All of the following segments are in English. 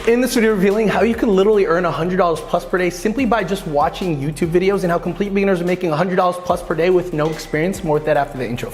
In this video, revealing how you can literally earn $100 plus per day simply by just watching YouTube videos, and how complete beginners are making $100 plus per day with no experience. More with that after the intro.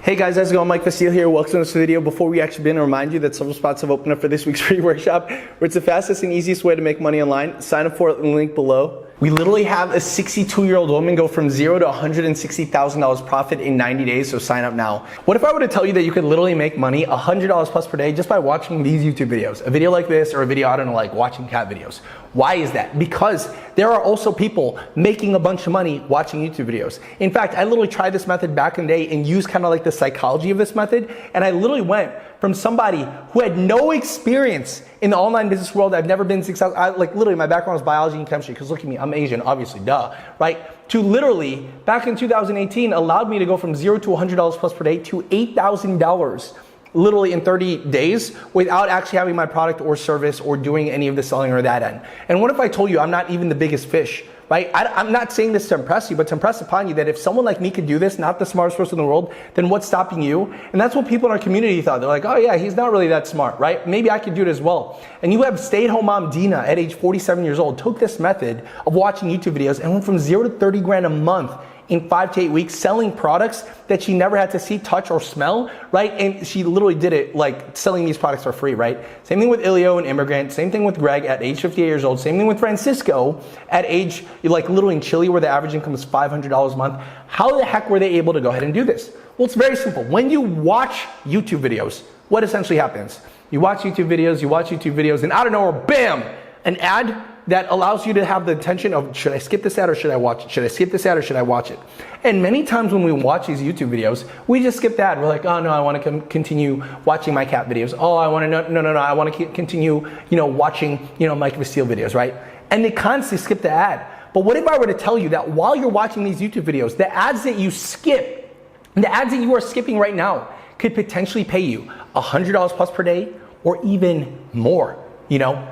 Hey guys, how's it going? Mike Vasile here. Welcome to this video. Before we actually begin, to remind you that several spots have opened up for this week's free workshop, where it's the fastest and easiest way to make money online. Sign up for it in the link below. We literally have a 62-year-old woman go from $0 to $160,000 profit in 90 days, so sign up now. What if I were to tell you that you could literally make money $100 plus per day just by watching these YouTube videos? A video like this, or a video, I don't know, like watching cat videos. Why is that? Because there are also people making a bunch of money watching YouTube videos. In fact, I literally tried this method back in the day and used kind of like the psychology of this method, and I literally went from somebody who had no experience in the online business world. I've never been successful. Like literally my background is biology and chemistry, because look at me, I'm Asian, obviously, duh, right? To literally, back in 2018, allowed me to go from $0 to $100 plus per day to $8,000 literally in 30 days without actually having my product or service or doing any of the selling or that end. And what if I told you I'm not even the biggest fish, right? I'm not saying this to impress you, but to impress upon you that if someone like me could do this, not the smartest person in the world, then what's stopping you? And that's what people in our community thought. They're like, oh yeah, he's not really that smart, right? Maybe I could do it as well. And you have stay-at-home mom Dina at age 47 years old, took this method of watching YouTube videos and went from 0 to 30 grand a month in 5 to 8 weeks, selling products that she never had to see, touch, or smell, right? And she literally did it like selling these products for free, right? Same thing with Ilio, an immigrant. Same thing with Greg at age 58 years old. Same thing with Francisco at age, like literally in Chile, where the average income is $500 a month. How the heck were they able to go ahead and do this? Well, it's very simple. When you watch YouTube videos, what essentially happens? You watch YouTube videos, and out of nowhere, bam, an ad that allows you to have the attention of, should I skip this ad or should I watch it? Should I skip this ad or should I watch it? And many times when we watch these YouTube videos, we just skip the ad. We're like, oh no, I want to continue watching my cat videos. Oh, I want to, no, I want to continue, watching, Mike Vasile videos, right? And they constantly skip the ad. But what if I were to tell you that while you're watching these YouTube videos, the ads that you skip, the ads that you are skipping right now could potentially pay you $100 plus per day or even more?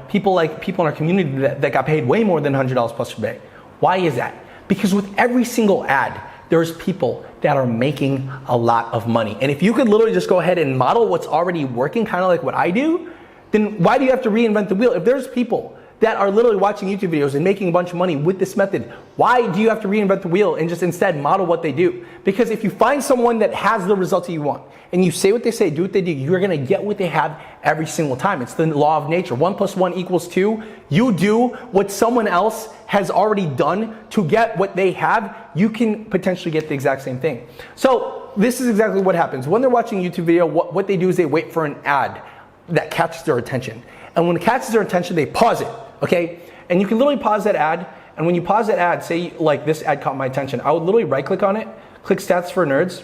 People in our community that got paid way more than $100 plus per day. Why is that? Because with every single ad, there's people that are making a lot of money. And if you could literally just go ahead and model what's already working, kind of like what I do, then why do you have to reinvent the wheel? If there's people that are literally watching YouTube videos and making a bunch of money with this method, why do you have to reinvent the wheel and just instead model what they do? Because if you find someone that has the results that you want, and you say what they say, do what they do, you're gonna get what they have every single time. It's the law of nature. 1 + 1 = 2. You do what someone else has already done to get what they have, you can potentially get the exact same thing. So this is exactly what happens. When they're watching a YouTube video, what they do is they wait for an ad that catches their attention. And when it catches their attention, they pause it, okay? And you can literally pause that ad, and when you pause that ad, say like this ad caught my attention, I would literally right click on it, click stats for nerds,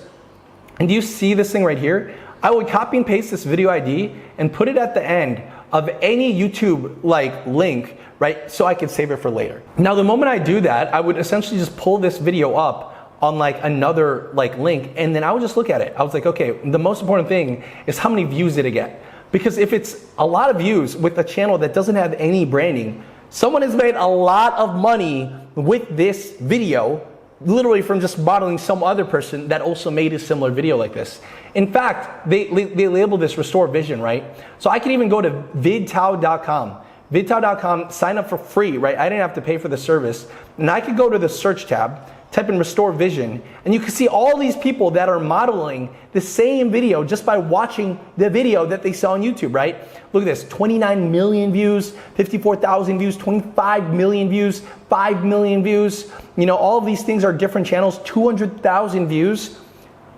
and do you see this thing right here? I would copy and paste this video ID and put it at the end of any YouTube link, right? So I could save it for later. Now, the moment I do that, I would essentially just pull this video up on another link, and then I would just look at it. I was like, okay, the most important thing is how many views did it get? Because if it's a lot of views with a channel that doesn't have any branding, someone has made a lot of money with this video, literally from just modeling some other person that also made a similar video like this. In fact, they label this restore vision, right? So I can even go to vidtao.com. Vidtao.com, sign up for free, right? I didn't have to pay for the service. And I could go to the search tab, type in restore vision, and you can see all these people that are modeling the same video just by watching the video that they saw on YouTube, right? Look at this, 29 million views, 54,000 views, 25 million views, 5 million views. All of these things are different channels, 200,000 views.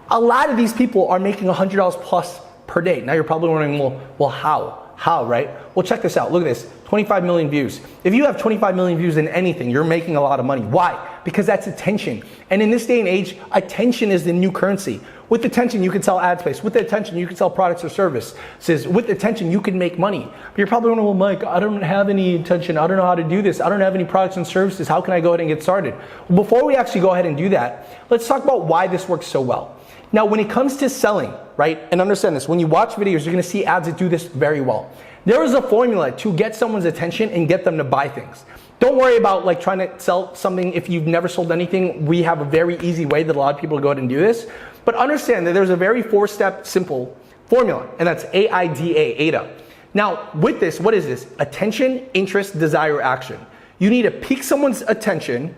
A lot of these people are making $100 plus per day. Now you're probably wondering, well, how? How, right? Well, check this out. Look at this, 25 million views. If you have 25 million views in anything, you're making a lot of money. Why? Because that's attention. And in this day and age, attention is the new currency. With attention, you can sell ad space. With attention, you can sell products or services. With attention, you can make money. But you're probably wondering, well, Mike, I don't have any attention. I don't know how to do this. I don't have any products and services. How can I go ahead and get started? Well, before we actually go ahead and do that, let's talk about why this works so well. Now, when it comes to selling, right, and understand this, when you watch videos, you're gonna see ads that do this very well. There is a formula to get someone's attention and get them to buy things. Don't worry about like trying to sell something if you've never sold anything. We have a very easy way that a lot of people go ahead and do this. But understand that there's a very 4-step simple formula, and that's AIDA. Now, with this, what is this? Attention, interest, desire, action. You need to pique someone's attention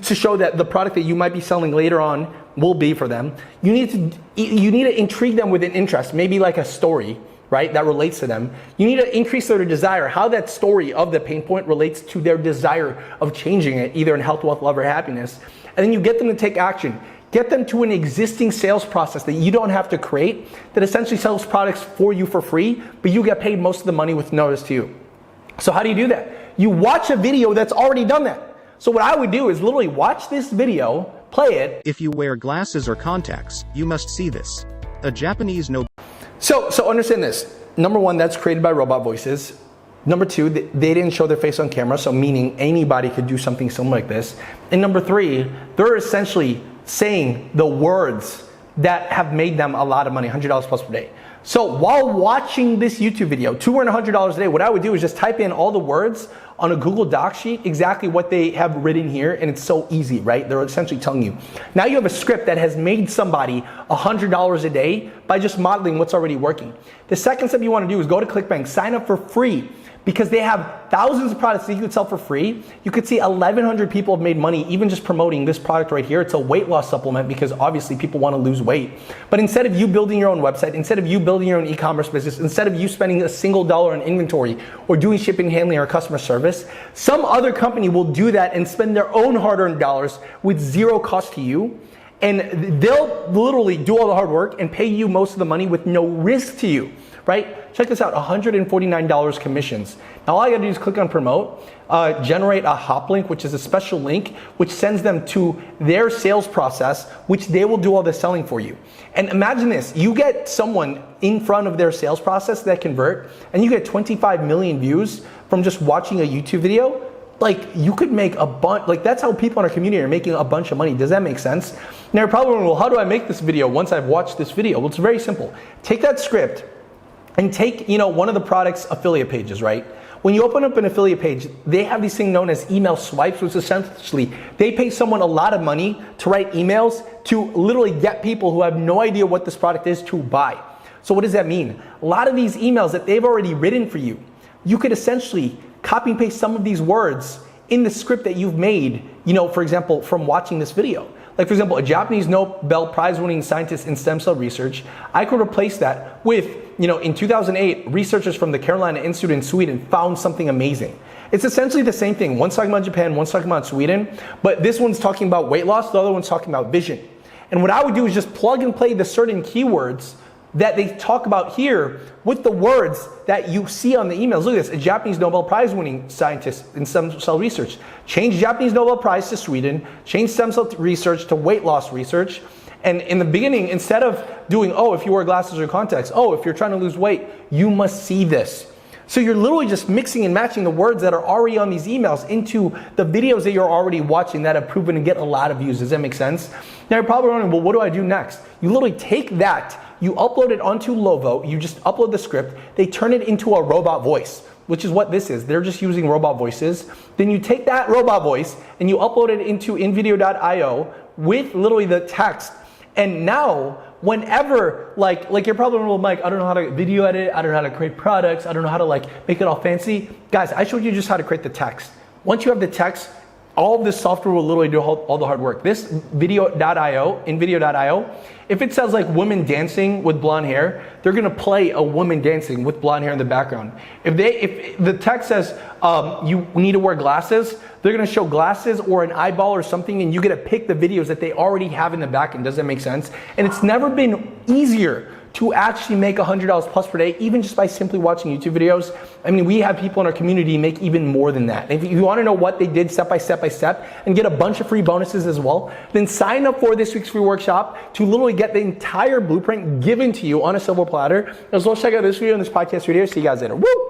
to show that the product that you might be selling later on will be for them. You need to intrigue them with an interest, maybe like a story, right, that relates to them. You need to increase their desire, how that story of the pain point relates to their desire of changing it, either in health, wealth, love, or happiness. And then you get them to take action. Get them to an existing sales process that you don't have to create, that essentially sells products for you for free, but you get paid most of the money with notice to you. So how do you do that? You watch a video that's already done that. So what I would do is literally watch this video, play it. If you wear glasses or contacts, you must see this. A Japanese no. So understand this. Number one, that's created by robot voices. Number two, they didn't show their face on camera, so meaning anybody could do something similar like this. And number three, they're essentially saying the words that have made them a lot of money, $100 plus per day. So while watching this YouTube video, $200 a day, what I would do is just type in all the words on a Google Doc sheet, exactly what they have written here, and it's so easy, right? They're essentially telling you. Now you have a script that has made somebody $100 a day by just modeling what's already working. The second step you want to do is go to ClickBank, sign up for free, because they have thousands of products that you could sell for free. You could see 1,100 people have made money even just promoting this product right here. It's a weight loss supplement because obviously people want to lose weight. But instead of you building your own website, instead of you building your own e-commerce business, instead of you spending a single dollar on inventory or doing shipping, handling, or customer service, some other company will do that and spend their own hard-earned dollars with zero cost to you. And they'll literally do all the hard work and pay you most of the money with no risk to you, right? Check this out, $149 commissions. Now all I gotta do is click on promote, generate a hop link, which is a special link, which sends them to their sales process, which they will do all the selling for you. And imagine this, you get someone in front of their sales process that convert, and you get 25 million views from just watching a YouTube video. Like, you could make a bunch, like that's how people in our community are making a bunch of money. Does that make sense? Now you're probably wondering, well, how do I make this video once I've watched this video? Well, it's very simple. Take that script and take, one of the product's affiliate pages, right? When you open up an affiliate page, they have these things known as email swipes, which essentially, they pay someone a lot of money to write emails to literally get people who have no idea what this product is to buy. So what does that mean? A lot of these emails that they've already written for you, you could essentially copy and paste some of these words in the script that you've made, for example, from watching this video. Like for example, a Japanese Nobel Prize winning scientist in stem cell research, I could replace that with, in 2008, researchers from the Carolina Institute in Sweden found something amazing. It's essentially the same thing. One's talking about Japan, one's talking about Sweden, but this one's talking about weight loss, the other one's talking about vision. And what I would do is just plug and play the certain keywords that they talk about here with the words that you see on the emails. Look at this, a Japanese Nobel Prize winning scientist in stem cell research. Change Japanese Nobel Prize to Sweden, change stem cell research to weight loss research. And in the beginning, instead of doing, if you wear glasses or contacts, if you're trying to lose weight, you must see this. So you're literally just mixing and matching the words that are already on these emails into the videos that you're already watching that have proven to get a lot of views. Does that make sense? Now you're probably wondering, well, what do I do next? You literally take that, you upload it onto Lovo, you just upload the script, they turn it into a robot voice, which is what this is. They're just using robot voices. Then you take that robot voice and you upload it into invideo.io with literally the text. And now, whenever, like you're probably wondering, well, Mike, I don't know how to video edit, I don't know how to create products, I don't know how to make it all fancy. Guys, I showed you just how to create the text. Once you have the text, all of this software will literally do all the hard work. This video.io, invideo.io, if it says like women dancing with blonde hair, they're gonna play a woman dancing with blonde hair in the background. If the text says you need to wear glasses, they're gonna show glasses or an eyeball or something, and you get to pick the videos that they already have in the backend. Does that make sense? And it's never been easier to actually make $100 plus per day, even just by simply watching YouTube videos. I mean, we have people in our community make even more than that. If you wanna know what they did step by step and get a bunch of free bonuses as well, then sign up for this week's free workshop to literally get the entire blueprint given to you on a silver platter. As well as check out this video and this podcast video. See you guys later. Woo!